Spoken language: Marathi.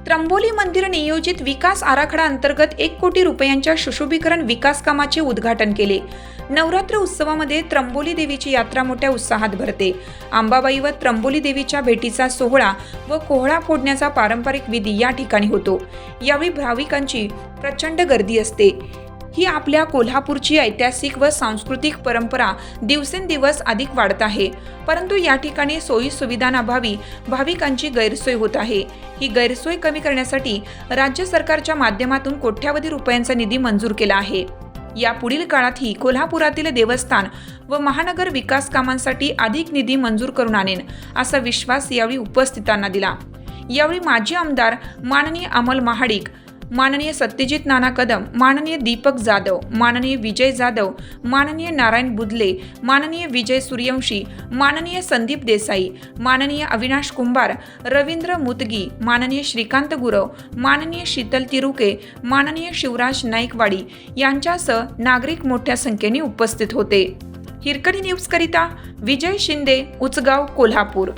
त्र्यंबोली मंदिर नियोजित विकास आराखडा अंतर्गत 1 कोटी रुपयांच्या सुशोभीकरण विकास कामाचे उद्घाटन केले। नवरात्र उत्सवामध्ये त्र्यंबोली देवीची यात्रा मोठ्या उत्साहात भरते। अंबाबाई व त्र्यंबोली देवीच्या भेटीचा सोहळा व कोहळा फोडण्याचा पारंपरिक विधी या ठिकाणी होतो। यावेळी भाविकांची प्रचंड गर्दी असते। ही आपल्या कोल्हापूरची ऐतिहासिक व सांस्कृतिक परंपरा दिवसेंदिवस अधिक वाढत आहे, परंतु या ठिकाणी सोयी सुविधांअभावी भाविकांची गैरसोय होत आहे। ही गैरसोय कमी करण्यासाठी राज्य सरकारच्या माध्यमातून कोट्यावधी रुपयांचा निधी मंजूर केला आहे। या पुढील काळातही कोल्हापुरातील देवस्थान व महानगर विकास कामांसाठी अधिक निधी मंजूर करून आणेन असा विश्वास यावेळी उपस्थितांना दिला। यावेळी माजी आमदार माननीय अमल महाडिक, माननीय सत्यजित नाना कदम, माननीय दीपक जाधव, माननीय विजय जाधव, माननीय नारायण बुदले, माननीय विजय सूर्यवंशी, माननीय संदीप देसाई, माननीय अविनाश कुंभार, रवींद्र मुतगी, माननीय श्रीकांत गुरव, माननीय शीतल तिरुके, माननीय शिवराज नाईकवाडी यांच्यासह नागरिक मोठ्या संख्येने उपस्थित होते। हिरकणी न्यूज करिता विजय शिंदे, उचगाव, कोल्हापूर।